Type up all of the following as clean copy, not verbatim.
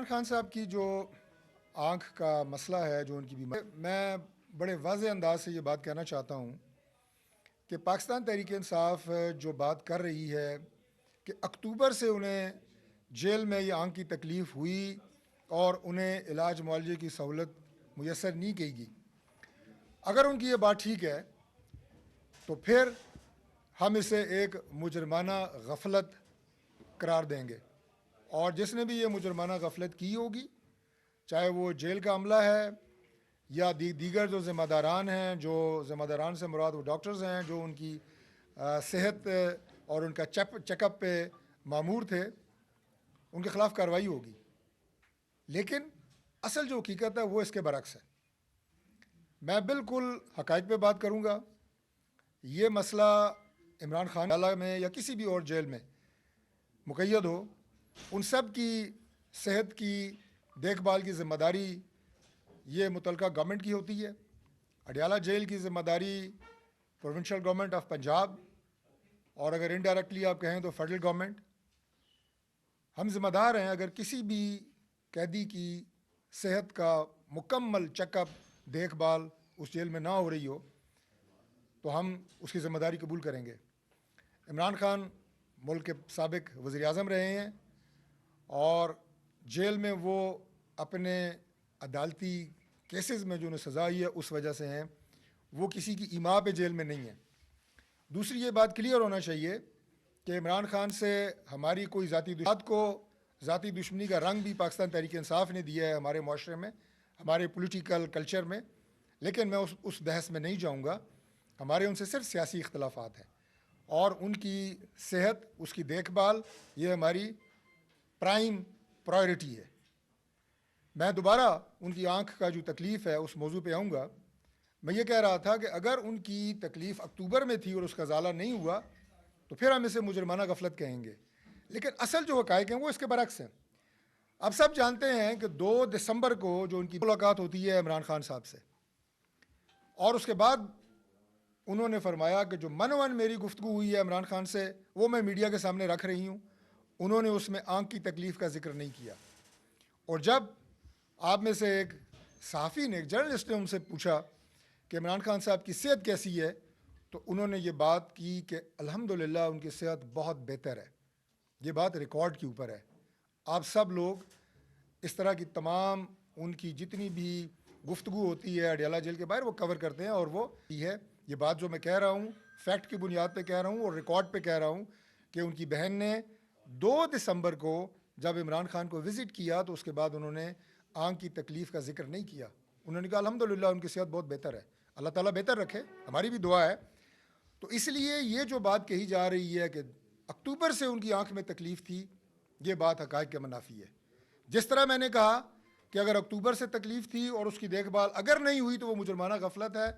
इमरान खान साहब की जो आँख का मसला है, जो उनकी बीमारी, मैं बड़े वाज़ेह अंदाज से ये बात कहना चाहता हूँ कि पाकिस्तान तहरीक-ए-इंसाफ जो बात कर रही है कि अक्टूबर से उन्हें जेल में ये आँख की तकलीफ़ हुई और उन्हें इलाज मुआलजे की सहूलत मुयस्सर नहीं की गई। अगर उनकी ये बात ठीक है तो फिर हम इसे एक मुजरमाना गफलत करार देंगे और जिसने भी ये मुजरमाना गफलत की होगी, चाहे वो जेल का अमला है या दीगर जो ज़िम्मेदारान हैं, जो ज़िम्मेदारान से मुराद वो डॉक्टर्स हैं जो उनकी सेहत और उनका चेकअप पे मामूर थे, उनके ख़िलाफ़ कार्रवाई होगी। लेकिन असल जो हकीकत है वो इसके बरक्स है। मैं बिल्कुल हक़ाइक़ पे बात करूँगा। ये मसला इमरान खान अला में या किसी भी और जेल में मुक़य्यद हो, उन सब की सेहत की देखभाल की ज़िम्मेदारी ये मुतलका गवर्नमेंट की होती है। अडयाला जेल की ज़िम्मेदारी प्रोविंशियल गवर्नमेंट ऑफ पंजाब और अगर इनडायरेक्टली आप कहें तो फेडरल गवर्नमेंट। हम ज़िम्मेदार हैं, अगर किसी भी कैदी की सेहत का मुकम्मल चेकअप देखभाल उस जेल में ना हो रही हो तो हम उसकी ज़िम्मेदारी कबूल करेंगे। इमरान खान मुल्क के साबिक वज़ीर-ए-आज़म रहे हैं और जेल में वो अपने अदालती केसेस में जो उन्हें सज़ा आई है उस वजह से हैं, वो किसी की ईमा पे जेल में नहीं है। दूसरी ये बात क्लियर होना चाहिए कि इमरान खान से हमारी कोई ज़ाती दुश्मनी का रंग भी पाकिस्तान तहरीक-ए-इंसाफ ने दिया है हमारे माशरे में, हमारे पॉलिटिकल कल्चर में, लेकिन मैं उस बहस में नहीं जाऊँगा। हमारे उनसे सिर्फ सियासी इख्तलाफात हैं और उनकी सेहत, उसकी देखभाल ये हमारी प्राइम प्रायोरिटी है। मैं दोबारा उनकी आँख का जो तकलीफ़ है उस मौजू पे आऊँगा। मैं ये कह रहा था कि अगर उनकी तकलीफ़ अक्टूबर में थी और उसका ज़ाला नहीं हुआ तो फिर हम इसे मुजरमाना गफलत कहेंगे, लेकिन असल जो हक़ाइक़ हैं वो इसके बरक्स हैं। अब सब जानते हैं कि 2 दिसंबर को जो उनकी मुलाकात होती है इमरान खान साहब से और उसके बाद उन्होंने फरमाया कि जो मनवन मेरी गुफ्तगू हुई है इमरान खान से वो मैं मीडिया के सामने रख रही हूँ। उन्होंने उसमें आँख की तकलीफ़ का जिक्र नहीं किया। और जब आप में से एक सहाफ़ी ने, एक जर्नलिस्ट ने उनसे पूछा कि इमरान खान साहब की सेहत कैसी है, तो उन्होंने ये बात की कि अल्हम्दुलिल्लाह उनकी सेहत बहुत बेहतर है। ये बात रिकॉर्ड के ऊपर है। आप सब लोग इस तरह की तमाम उनकी जितनी भी गुफ्तगू होती है अडयाला जेल के बाहर वो कवर करते हैं और वो है ये बात जो मैं कह रहा हूँ फैक्ट की बुनियाद पे कह रहा हूँ और रिकॉर्ड पे कह रहा हूँ कि उनकी बहन ने 2 दिसंबर को जब इमरान खान को विज़िट किया तो उसके बाद उन्होंने आँख की तकलीफ़ का जिक्र नहीं किया। उन्होंने कहा अल्हम्दुलिल्लाह उनकी सेहत बहुत बेहतर है, अल्लाह ताला बेहतर रखे, हमारी भी दुआ है। तो इसलिए ये जो बात कही जा रही है कि अक्टूबर से उनकी आँख में तकलीफ़ थी, ये बात हक़ाइक़ के मुनाफ़ी है। जिस तरह मैंने कहा कि अगर अक्टूबर से तकलीफ़ थी और उसकी देखभाल अगर नहीं हुई तो वो मुजरमाना गफलत है,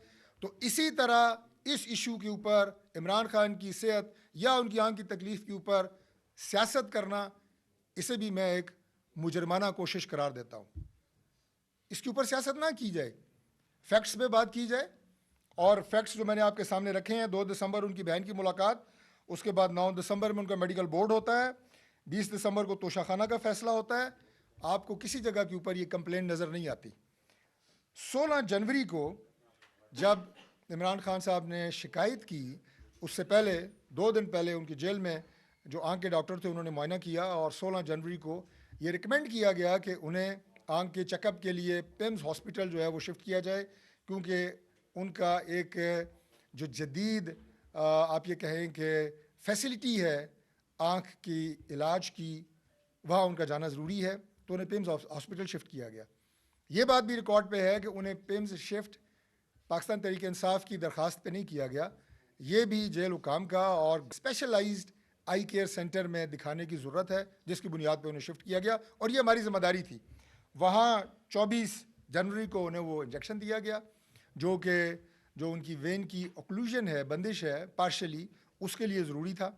तो इसी तरह इस इशू के ऊपर इमरान खान की सेहत या उनकी आँख की तकलीफ़ के ऊपर सियासत करना, इसे भी मैं एक मुजरमाना कोशिश करार देता हूँ। इसके ऊपर सियासत ना की जाए, फैक्ट्स पे बात की जाए और फैक्ट्स जो मैंने आपके सामने रखे हैं, 2 दिसंबर उनकी बहन की मुलाकात, उसके बाद 9 दिसंबर में उनका मेडिकल बोर्ड होता है, 20 दिसंबर को तोशाखाना का फैसला होता है। आपको किसी जगह के ऊपर ये कंप्लेंट नज़र नहीं आती। 16 जनवरी को जब इमरान खान साहब ने शिकायत की, उससे पहले 2 दिन पहले उनकी जेल में जो आँख के डॉक्टर थे उन्होंने मुआयना किया और 16 जनवरी को ये रिकमेंड किया गया कि उन्हें आँख के चेकअप के लिए पिम्स हॉस्पिटल जो है वो शिफ्ट किया जाए, क्योंकि उनका एक जो जदीद आप ये कहें कि फैसिलिटी है आँख की इलाज की, वहाँ उनका जाना ज़रूरी है, तो उन्हें पिम्स हॉस्पिटल शिफ्ट किया गया। ये बात भी रिकॉर्ड पे है कि उन्हें पिम्स शिफ्ट पाकिस्तान तहरीक-ए-इंसाफ की दरख्वास्त पे नहीं किया गया, ये भी जेल हुकाम का और स्पेशलाइज्ड आई केयर सेंटर में दिखाने की ज़रूरत है, जिसकी बुनियाद पे उन्हें शिफ्ट किया गया और ये हमारी ज़िम्मेदारी थी। वहाँ 24 जनवरी को उन्हें वो इंजेक्शन दिया गया जो उनकी वेन की ऑक्लूजन है, बंदिश है पार्शली, उसके लिए ज़रूरी था।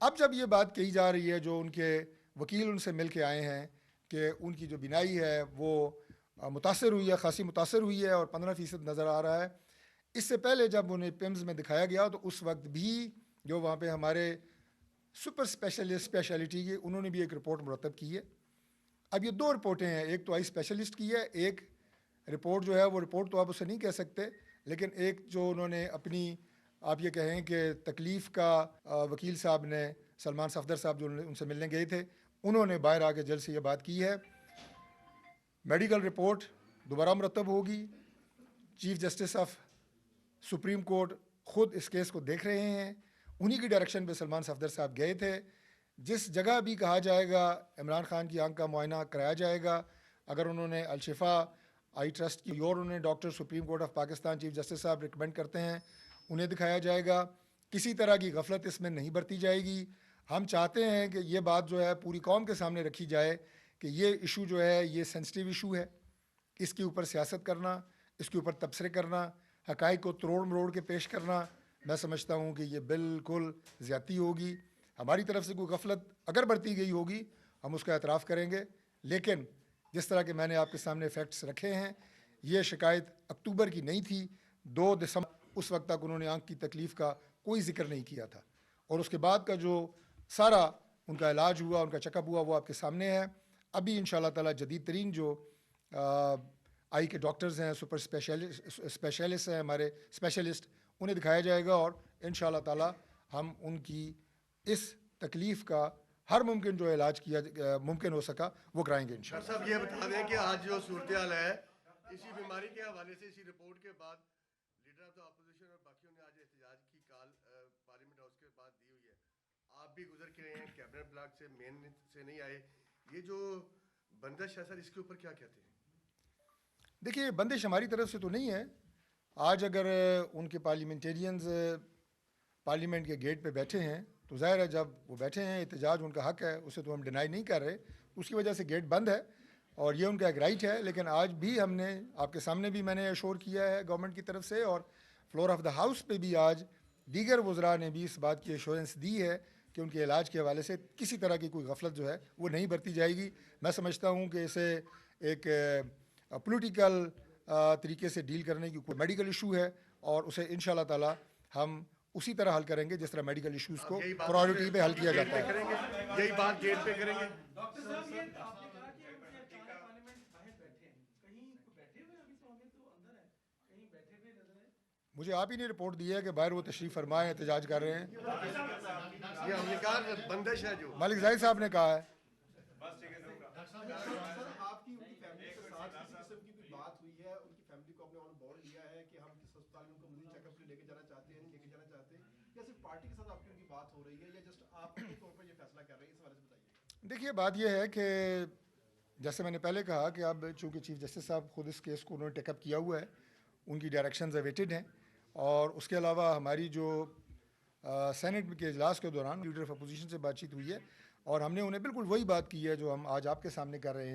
अब जब ये बात कही जा रही है, जो उनके वकील उनसे मिल के आए हैं कि उनकी जो बिनाई है वो मुतासर हुई है, खासी मुतासर हुई है और 15% नज़र आ रहा है। इससे पहले जब उन्हें पिम्स में दिखाया गया तो उस वक्त भी जो वहाँ पे हमारे सुपर स्पेशलिटी की उन्होंने भी एक रिपोर्ट मुरतब की है। अब ये दो रिपोर्टें हैं, एक तो आई स्पेशलिस्ट की है, एक रिपोर्ट जो है वो रिपोर्ट तो आप उसे नहीं कह सकते, लेकिन एक जो उन्होंने अपनी, आप ये कहें कि तकलीफ़ का वकील साहब ने, सलमान सफदर साहब जो उनसे मिलने गए थे, उन्होंने बाहर आके जल्द से ये बात की है। मेडिकल रिपोर्ट दोबारा मुरतब होगी। Chief justice of supreme court ख़ुद इस केस को देख रहे हैं, उन्हीं की डायरेक्शन पे सलमान सफदर साहब गए थे। जिस जगह भी कहा जाएगा इमरान खान की आंख का मुआयना कराया जाएगा, अगर उन्होंने अलशिफा आई ट्रस्ट की और उन्हें doctor supreme court of Pakistan chief justice साहब रिकमेंड करते हैं, उन्हें दिखाया जाएगा। किसी तरह की गफलत इसमें नहीं बरती जाएगी। हम चाहते हैं कि ये बात जो है पूरी कौम के सामने रखी जाए कि ये इशू जो है ये सेंसिटिव इशू है, इसके ऊपर सियासत करना, इसके ऊपर तबसरे करना, हक़ाइक़ को तरोड़ मरोड़ के पेश करना, मैं समझता हूँ कि ये बिल्कुल ज़्यादती होगी। हमारी तरफ से कोई गफलत अगर बरती गई होगी हम उसका एतराफ़ करेंगे, लेकिन जिस तरह के मैंने आपके सामने फैक्ट्स रखे हैं, ये शिकायत अक्टूबर की नहीं थी। 2 दिसंबर उस वक्त तक उन्होंने आँख की तकलीफ़ का कोई ज़िक्र नहीं किया था, और उसके बाद का जो सारा उनका इलाज हुआ, उनका चेकअप हुआ, वो आपके सामने है। अभी इंशाअल्लाह ताला जदीद तरीन जो आई के डॉक्टर्स हैं, सुपर स्पेशलिस्ट हैं, हमारे स्पेशलिस्ट, उन्हें दिखाया जाएगा और इंशाअल्लाह ताला हम उनकी इस तकलीफ़ का हर मुमकिन जो इलाज किया मुमकिन हो सका वो कराएंगे इंशाअल्लाह। डॉक्टर साहब ये बता दें कि आज जो सूरत हाल है इसी बीमारी के हवाले से, इसी रिपोर्ट के बाद लीडर ऑफ द अपोजिशन और बाकियों ने आज एहतजाज की कॉल पार्लियामेंट हाउस के बाद दी हुई है। आप भी गुजर के रहे हैं, कैबिनेट ब्लॉक से मेन से नहीं आए, ये जो बंदिश है सर, इसके ऊपर क्या कहते हैं? देखिए, बंदिश हमारी तरफ से तो नहीं है। आज अगर उनके पार्लियामेंटेरियंस पार्लियामेंट के गेट पे बैठे हैं तो ज़ाहिर है जब वो बैठे हैं, एहतजाज उनका हक़ है, उसे तो हम डिनाई नहीं कर रहे, उसकी वजह से गेट बंद है और ये उनका एक राइट है। लेकिन आज भी हमने आपके सामने भी मैंने एश्योर किया है गवर्नमेंट की तरफ से, और फ्लोर ऑफ द हाउस पे भी आज दीगर वज़रा ने भी इस बात की एश्योरेंस दी है कि उनके इलाज के हवाले से किसी तरह की कोई गफलत जो है वो नहीं बरती जाएगी। मैं समझता हूँ कि इसे एक पॉलिटिकल तरीके से डील करने की कोई मेडिकल इशू है और उसे इंशाअल्लाह ताला हम उसी तरह हल करेंगे जिस तरह मेडिकल इश्यूज़ को प्रायोरिटी पे हल किया जाता है। यही बात गेट पे करेंगे। डॉक्टर साहब ये आपने कहा कि चार पार्लियामेंट बाहर बैठे हैं, कहीं बैठे हुए? अभी तो हमें तो अंदर है, कहीं बैठे हुए नजर है? मुझे आप ही ने रिपोर्ट दी है कि बाहर वो तशरीफ़ फरमाए एहतजाज कर रहे हैं। ये हमने कहा बंदिश है जो मलिक ज़ाहिद साहब ने कहा है। आपकी उनकी फैमिली के साथ किसी किस्म की कोई बात हुई है? उनकी फैमिली को आपने ऑन बोर्ड लिया है कि हम किस अस्पताल में उनको मजीद चेकअप के लिए लेके जाना चाहते हैं, नहीं लेके जाना चाहते, या सिर्फ पार्टी के साथ आपकी उनकी बात हो रही है, या जस्ट आप अपने तौर पर ये फैसला कर रहे हैं? इस बारे में बताइए। देखिए, बात यह है कि जैसे मैंने पहले कहा कि अब चूँकि चीफ जस्टिस साहब खुद इस केस को उन्होंने टेकअप किया हुआ है, उनकी डायरेक्शंस अवेटेड हैं, और उसके अलावा हमारी जो सेनेट के इजलास के दौरान लीडर ऑफ अपोजिशन से बातचीत हुई है और हमने उन्हें बिल्कुल वही बात की है जो हम आज आपके सामने कर रहे हैं।